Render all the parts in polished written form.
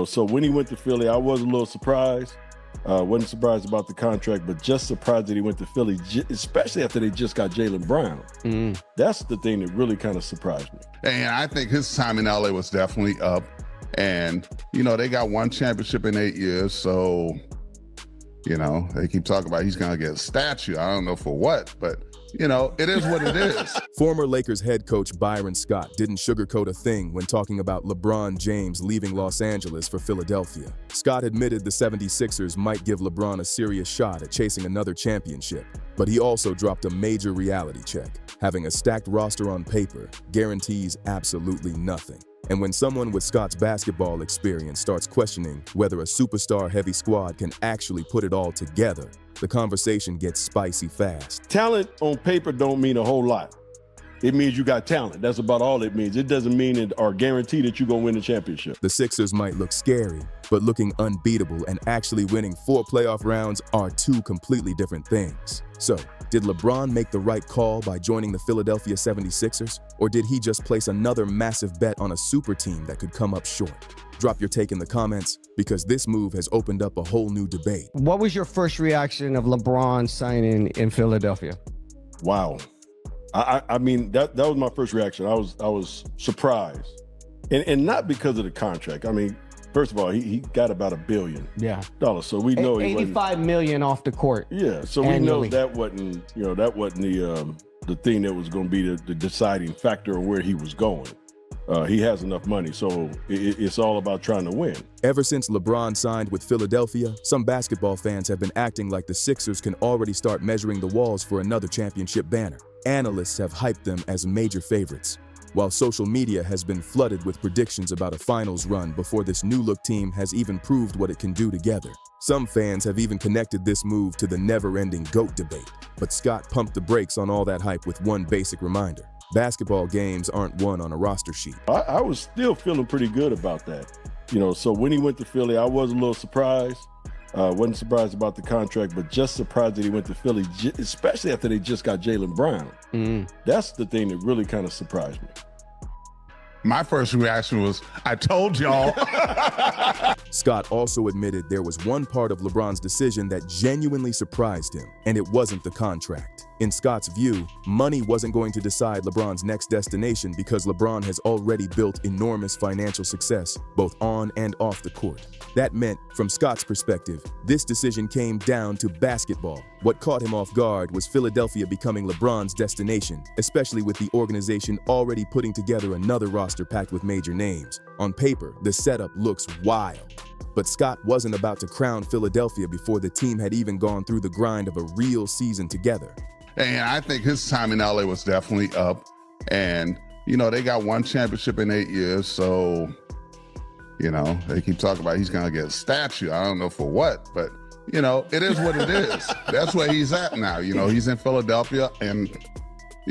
So when he went to Philly, I was a little surprised. Wasn't surprised about the contract, but just surprised that he went to Philly, especially after they just got Jaylen Brown. That's the thing that really kind of surprised me. And I think his time in LA was definitely up. And, they got one championship in 8 years. So, they keep talking about he's going to get a statue. I don't know for what, but, it is what it is. Former Lakers head coach Byron Scott didn't sugarcoat a thing when talking about LeBron James leaving Los Angeles for Philadelphia. Scott admitted the 76ers might give LeBron a serious shot at chasing another championship, but he also dropped a major reality check. Having a stacked roster on paper guarantees absolutely nothing. And when someone with Scott's basketball experience starts questioning whether a superstar-heavy squad can actually put it all together, the conversation gets spicy fast. Talent on paper don't mean a whole lot. It means you got talent. That's about all it means. It doesn't mean or guarantee that you're going to win the championship. The Sixers might look scary, but looking unbeatable and actually winning 4 playoff rounds are 2 completely different things. So, did LeBron make the right call by joining the Philadelphia 76ers? Or did he just place another massive bet on a super team that could come up short? Drop your take in the comments, because this move has opened up a whole new debate. What was your first reaction of LeBron signing in Philadelphia? Wow. I mean, that was my first reaction. I was surprised. And not because of the contract. I mean, first of all, he got about $1 billion. Yeah. So we know he wasn't $85 million off the court. Yeah. So annually. We know that wasn't, the thing that was going to be the deciding factor of where he was going. He has enough money, so it's all about trying to win. Ever since LeBron signed with Philadelphia, some basketball fans have been acting like the Sixers can already start measuring the walls for another championship banner. Analysts have hyped them as major favorites, while social media has been flooded with predictions about a finals run before this new-look team has even proved what it can do together. Some fans have even connected this move to the never-ending GOAT debate, but Scott pumped the brakes on all that hype with one basic reminder. Basketball games aren't won on a roster sheet. I was still feeling pretty good about that. So when he went to Philly, I was a little surprised. Wasn't surprised about the contract, but just surprised that he went to Philly, especially after they just got Jaylen Brown. That's the thing that really kind of surprised me. My first reaction was, I told y'all. Scott also admitted there was one part of LeBron's decision that genuinely surprised him, and it wasn't the contract. In Scott's view, money wasn't going to decide LeBron's next destination because LeBron has already built enormous financial success, both on and off the court. That meant, from Scott's perspective, this decision came down to basketball. What caught him off guard was Philadelphia becoming LeBron's destination, especially with the organization already putting together another roster packed with major names. On paper, the setup looks wild. But Scott wasn't about to crown Philadelphia before the team had even gone through the grind of a real season together. And I think his time in LA was definitely up. And, they got one championship in 8 years. So, they keep talking about he's going to get a statue. I don't know for what, but, it is what it is. That's where he's at now. He's in Philadelphia. And,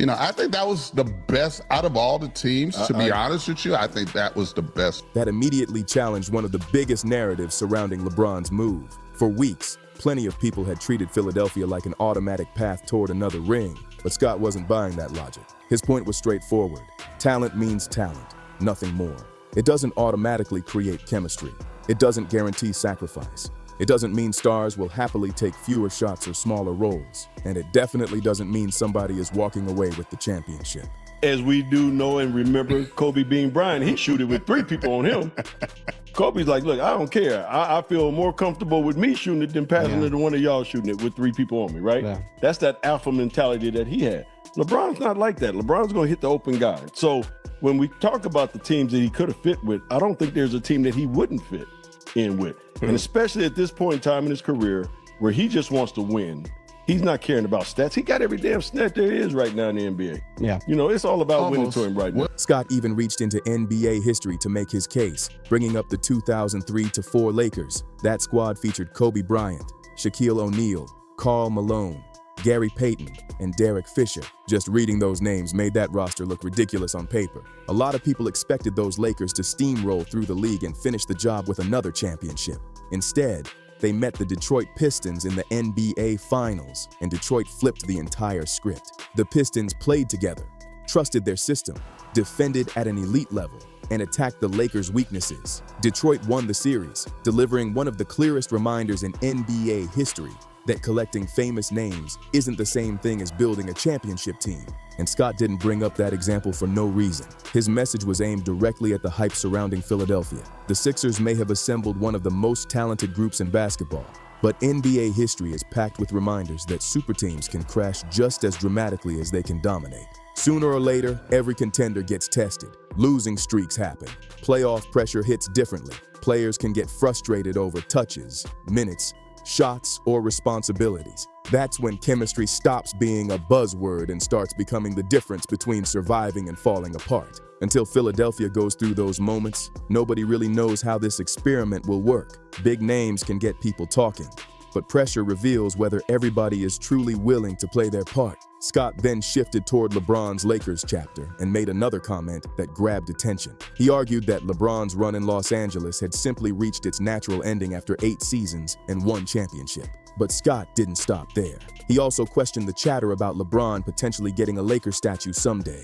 I think that was the best out of all the teams, to be honest with you. I think that was the best. That immediately challenged one of the biggest narratives surrounding LeBron's move. For weeks, plenty of people had treated Philadelphia like an automatic path toward another ring, but Scott wasn't buying that logic. His point was straightforward. Talent means talent, nothing more. It doesn't automatically create chemistry. It doesn't guarantee sacrifice. It doesn't mean stars will happily take fewer shots or smaller roles. And it definitely doesn't mean somebody is walking away with the championship. As we do know and remember, Kobe being Bryant, he shooted with 3 people on him. Kobe's like, look, I don't care. I feel more comfortable with me shooting it than passing it to one of y'all shooting it with 3 people on me, right? Yeah. That's that alpha mentality that he had. LeBron's not like that. LeBron's going to hit the open guy. So when we talk about the teams that he could have fit with, I don't think there's a team that he wouldn't fit in with. And especially at this point in time in his career where he just wants to win, he's not caring about stats. He got every damn stat there is right now in the NBA. Yeah. It's all about winning to him right now. Scott even reached into NBA history to make his case, bringing up the 2003-4 Lakers. That squad featured Kobe Bryant, Shaquille O'Neal, Karl Malone, Gary Payton, and Derek Fisher. Just reading those names made that roster look ridiculous on paper. A lot of people expected those Lakers to steamroll through the league and finish the job with another championship. Instead, they met the Detroit Pistons in the NBA Finals, and Detroit flipped the entire script. The Pistons played together, trusted their system, defended at an elite level, and attacked the Lakers' weaknesses. Detroit won the series, delivering one of the clearest reminders in NBA history that collecting famous names isn't the same thing as building a championship team. And Scott didn't bring up that example for no reason. His message was aimed directly at the hype surrounding Philadelphia. The Sixers may have assembled one of the most talented groups in basketball, but NBA history is packed with reminders that super teams can crash just as dramatically as they can dominate. Sooner or later, every contender gets tested. Losing streaks happen. Playoff pressure hits differently. Players can get frustrated over touches, minutes, shots, or responsibilities. That's when chemistry stops being a buzzword and starts becoming the difference between surviving and falling apart. Until Philadelphia goes through those moments, nobody really knows how this experiment will work. Big names can get people talking, but pressure reveals whether everybody is truly willing to play their part. Scott then shifted toward LeBron's Lakers chapter and made another comment that grabbed attention. He argued that LeBron's run in Los Angeles had simply reached its natural ending after 8 seasons and 1 championship. But Scott didn't stop there. He also questioned the chatter about LeBron potentially getting a Lakers statue someday,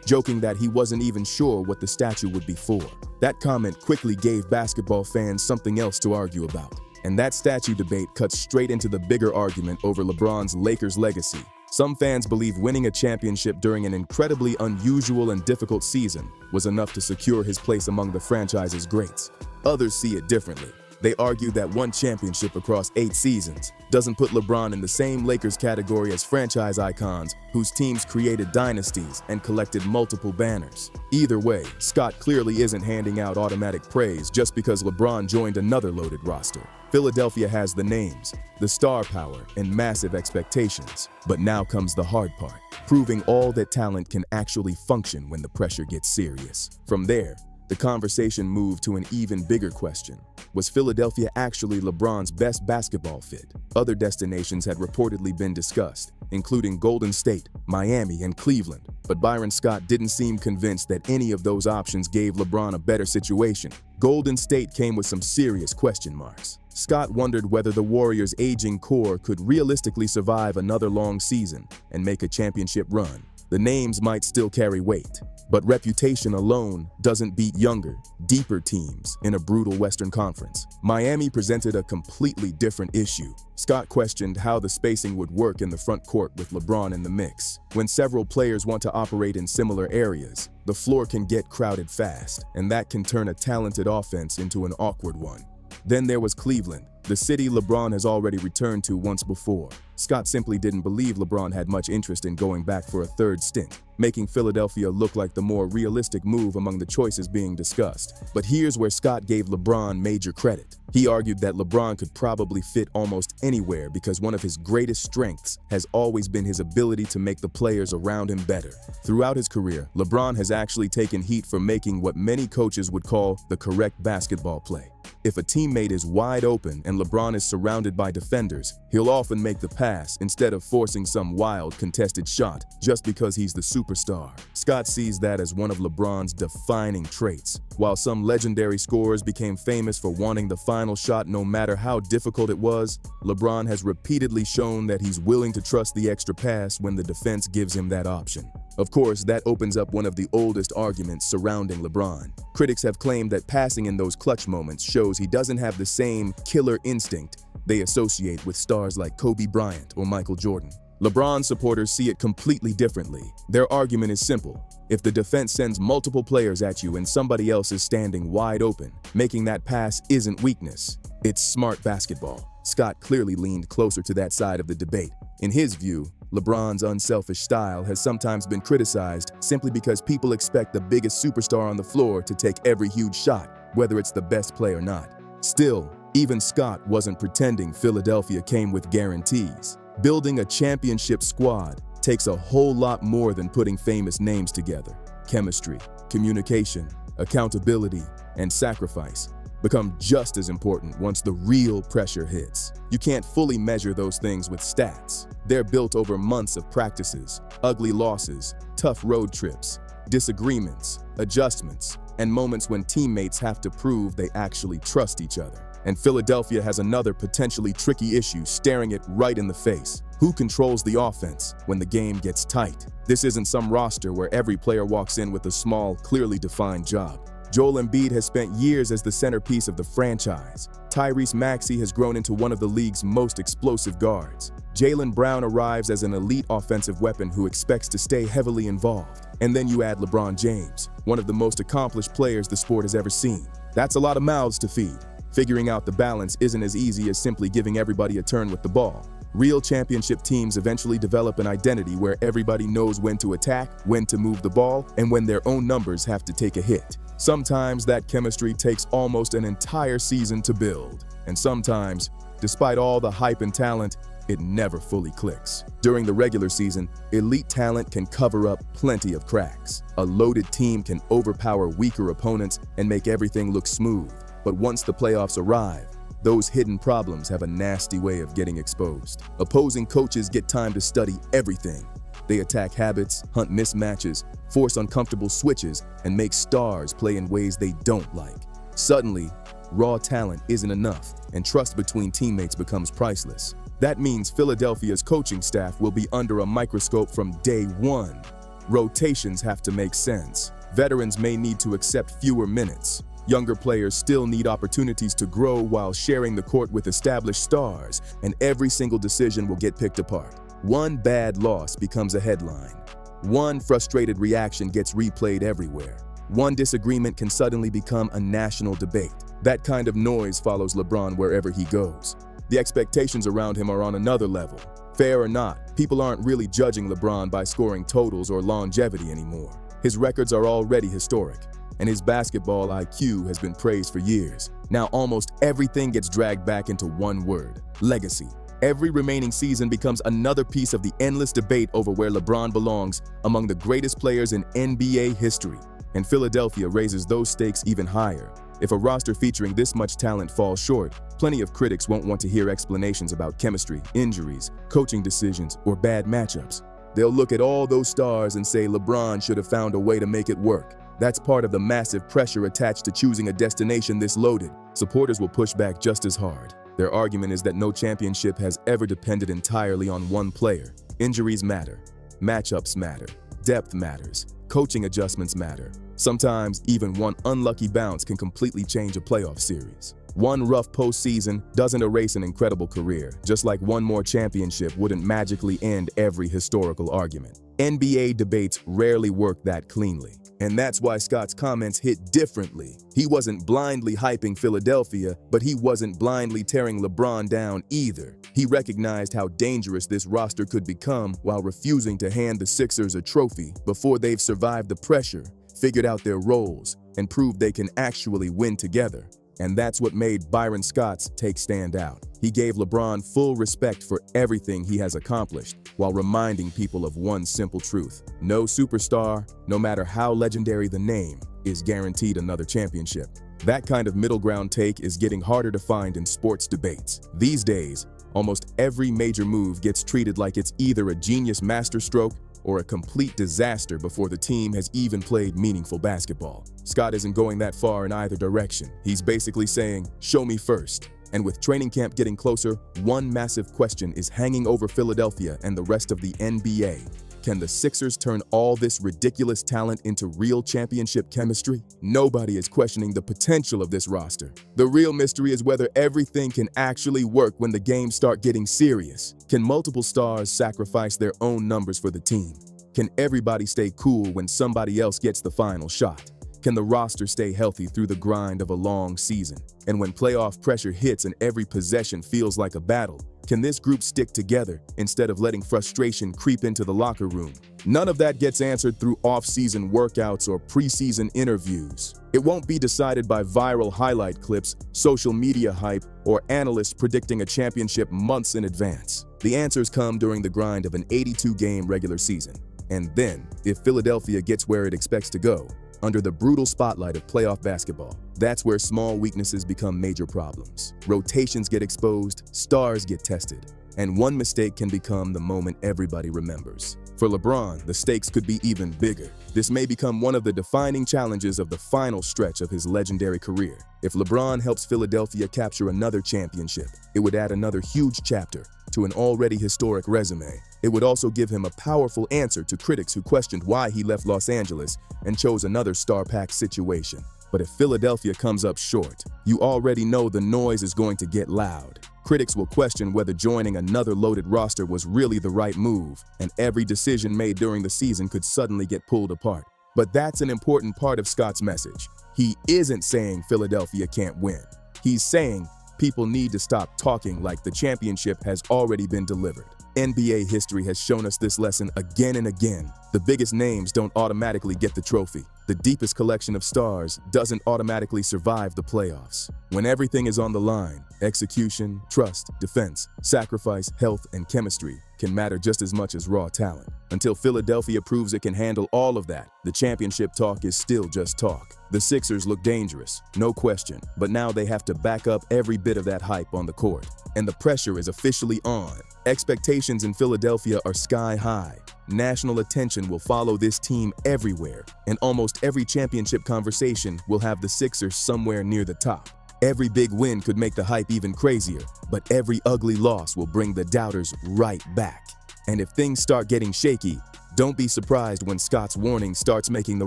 joking that he wasn't even sure what the statue would be for. That comment quickly gave basketball fans something else to argue about. And that statue debate cuts straight into the bigger argument over LeBron's Lakers legacy. Some fans believe winning a championship during an incredibly unusual and difficult season was enough to secure his place among the franchise's greats. Others see it differently. They argue that 1 championship across 8 seasons doesn't put LeBron in the same Lakers category as franchise icons whose teams created dynasties and collected multiple banners. Either way, Scott clearly isn't handing out automatic praise just because LeBron joined another loaded roster. Philadelphia has the names, the star power, and massive expectations. But now comes the hard part, proving all that talent can actually function when the pressure gets serious. From there, the conversation moved to an even bigger question. Was Philadelphia actually LeBron's best basketball fit? Other destinations had reportedly been discussed, including Golden State, Miami, and Cleveland. But Byron Scott didn't seem convinced that any of those options gave LeBron a better situation. Golden State came with some serious question marks. Scott wondered whether the Warriors' aging core could realistically survive another long season and make a championship run. The names might still carry weight, but reputation alone doesn't beat younger, deeper teams in a brutal Western Conference. Miami presented a completely different issue. Scott questioned how the spacing would work in the front court with LeBron in the mix. When several players want to operate in similar areas, the floor can get crowded fast, and that can turn a talented offense into an awkward one. Then there was Cleveland, the city LeBron has already returned to once before. Scott simply didn't believe LeBron had much interest in going back for a third stint, making Philadelphia look like the more realistic move among the choices being discussed. But here's where Scott gave LeBron major credit. He argued that LeBron could probably fit almost anywhere because one of his greatest strengths has always been his ability to make the players around him better. Throughout his career, LeBron has actually taken heat for making what many coaches would call the correct basketball play. If a teammate is wide open and LeBron is surrounded by defenders, he'll often make the pass instead of forcing some wild contested shot just because he's the superstar. Scott sees that as one of LeBron's defining traits. While some legendary scorers became famous for wanting the final shot no matter how difficult it was, LeBron has repeatedly shown that he's willing to trust the extra pass when the defense gives him that option. Of course, that opens up one of the oldest arguments surrounding LeBron. Critics have claimed that passing in those clutch moments shows he doesn't have the same killer instinct they associate with stars like Kobe Bryant or Michael Jordan. LeBron supporters see it completely differently. Their argument is simple. If the defense sends multiple players at you and somebody else is standing wide open, making that pass isn't weakness, it's smart basketball. Scott clearly leaned closer to that side of the debate. In his view, LeBron's unselfish style has sometimes been criticized simply because people expect the biggest superstar on the floor to take every huge shot, whether it's the best play or not. Still, even Scott wasn't pretending Philadelphia came with guarantees. Building a championship squad takes a whole lot more than putting famous names together. Chemistry, communication, accountability, and sacrifice become just as important once the real pressure hits. You can't fully measure those things with stats. They're built over months of practices, ugly losses, tough road trips, disagreements, adjustments, and moments when teammates have to prove they actually trust each other. And Philadelphia has another potentially tricky issue staring it right in the face. Who controls the offense when the game gets tight? This isn't some roster where every player walks in with a small, clearly defined job. Joel Embiid has spent years as the centerpiece of the franchise. Tyrese Maxey has grown into one of the league's most explosive guards. Jaylen Brown arrives as an elite offensive weapon who expects to stay heavily involved. And then you add LeBron James, one of the most accomplished players the sport has ever seen. That's a lot of mouths to feed. Figuring out the balance isn't as easy as simply giving everybody a turn with the ball. Real championship teams eventually develop an identity where everybody knows when to attack, when to move the ball, and when their own numbers have to take a hit. Sometimes that chemistry takes almost an entire season to build. And sometimes, despite all the hype and talent, it never fully clicks. During the regular season, elite talent can cover up plenty of cracks. A loaded team can overpower weaker opponents and make everything look smooth. But once the playoffs arrive, those hidden problems have a nasty way of getting exposed. Opposing coaches get time to study everything. They attack habits, hunt mismatches, force uncomfortable switches, and make stars play in ways they don't like. Suddenly, raw talent isn't enough, and trust between teammates becomes priceless. That means Philadelphia's coaching staff will be under a microscope from day one. Rotations have to make sense. Veterans may need to accept fewer minutes. Younger players still need opportunities to grow while sharing the court with established stars, and every single decision will get picked apart. One bad loss becomes a headline. One frustrated reaction gets replayed everywhere. One disagreement can suddenly become a national debate. That kind of noise follows LeBron wherever he goes. The expectations around him are on another level. Fair or not, people aren't really judging LeBron by scoring totals or longevity anymore. His records are already historic, and his basketball IQ has been praised for years. Now almost everything gets dragged back into one word: legacy. Every remaining season becomes another piece of the endless debate over where LeBron belongs among the greatest players in NBA history. And Philadelphia raises those stakes even higher. If a roster featuring this much talent falls short, plenty of critics won't want to hear explanations about chemistry, injuries, coaching decisions, or bad matchups. They'll look at all those stars and say LeBron should have found a way to make it work. That's part of the massive pressure attached to choosing a destination this loaded. Supporters will push back just as hard. Their argument is that no championship has ever depended entirely on one player. Injuries matter. Matchups matter. Depth matters. Coaching adjustments matter. Sometimes, even one unlucky bounce can completely change a playoff series. One rough postseason doesn't erase an incredible career, just like one more championship wouldn't magically end every historical argument. NBA debates rarely work that cleanly. And that's why Scott's comments hit differently. He wasn't blindly hyping Philadelphia, but he wasn't blindly tearing LeBron down either. He recognized how dangerous this roster could become while refusing to hand the Sixers a trophy before they've survived the pressure, figured out their roles, and proved they can actually win together. And that's what made Byron Scott's take stand out. He gave LeBron full respect for everything he has accomplished, while reminding people of one simple truth: no superstar, no matter how legendary the name, is guaranteed another championship. That kind of middle ground take is getting harder to find in sports debates. These days, almost every major move gets treated like it's either a genius masterstroke or a complete disaster before the team has even played meaningful basketball. Scott isn't going that far in either direction. He's basically saying, show me first. And with training camp getting closer, one massive question is hanging over Philadelphia and the rest of the NBA. Can the Sixers turn all this ridiculous talent into real championship chemistry? Nobody is questioning the potential of this roster. The real mystery is whether everything can actually work when the games start getting serious. Can multiple stars sacrifice their own numbers for the team? Can everybody stay cool when somebody else gets the final shot? Can the roster stay healthy through the grind of a long season? And when playoff pressure hits and every possession feels like a battle, can this group stick together instead of letting frustration creep into the locker room? None of that gets answered through off-season workouts or preseason interviews. It won't be decided by viral highlight clips, social media hype, or analysts predicting a championship months in advance. The answers come during the grind of an 82-game regular season. And then, if Philadelphia gets where it expects to go, under the brutal spotlight of playoff basketball, that's where small weaknesses become major problems. Rotations get exposed, stars get tested, and one mistake can become the moment everybody remembers. For LeBron, the stakes could be even bigger. This may become one of the defining challenges of the final stretch of his legendary career. If LeBron helps Philadelphia capture another championship, it would add another huge chapter to an already historic resume. It would also give him a powerful answer to critics who questioned why he left Los Angeles and chose another star-packed situation. But if Philadelphia comes up short, you already know the noise is going to get loud. Critics will question whether joining another loaded roster was really the right move, and every decision made during the season could suddenly get pulled apart. But that's an important part of Scott's message. He isn't saying Philadelphia can't win. He's saying people need to stop talking like the championship has already been delivered. NBA history has shown us this lesson again and again. The biggest names don't automatically get the trophy. The deepest collection of stars doesn't automatically survive the playoffs. When everything is on the line, execution, trust, defense, sacrifice, health, and chemistry can matter just as much as raw talent. Until Philadelphia proves it can handle all of that, the championship talk is still just talk. The Sixers look dangerous, no question, but now they have to back up every bit of that hype on the court. And the pressure is officially on. Expectations in Philadelphia are sky high. National attention will follow this team everywhere, and almost every championship conversation will have the Sixers somewhere near the top. Every big win could make the hype even crazier, but every ugly loss will bring the doubters right back. And if things start getting shaky, don't be surprised when Scott's warning starts making the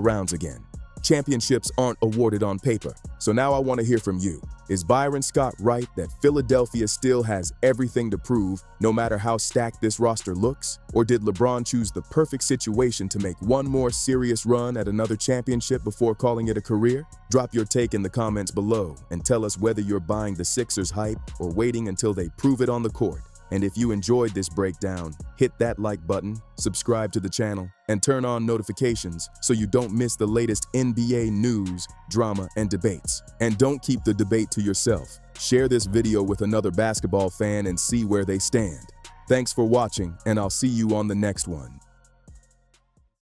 rounds again. Championships aren't awarded on paper, so now I want to hear from you. Is Byron Scott right that Philadelphia still has everything to prove, no matter how stacked this roster looks? Or did LeBron choose the perfect situation to make one more serious run at another championship before calling it a career? Drop your take in the comments below and tell us whether you're buying the Sixers hype or waiting until they prove it on the court. And if you enjoyed this breakdown, hit that like button, subscribe to the channel, and turn on notifications so you don't miss the latest NBA news, drama, and debates. And don't keep the debate to yourself. Share this video with another basketball fan and see where they stand. Thanks for watching, and I'll see you on the next one.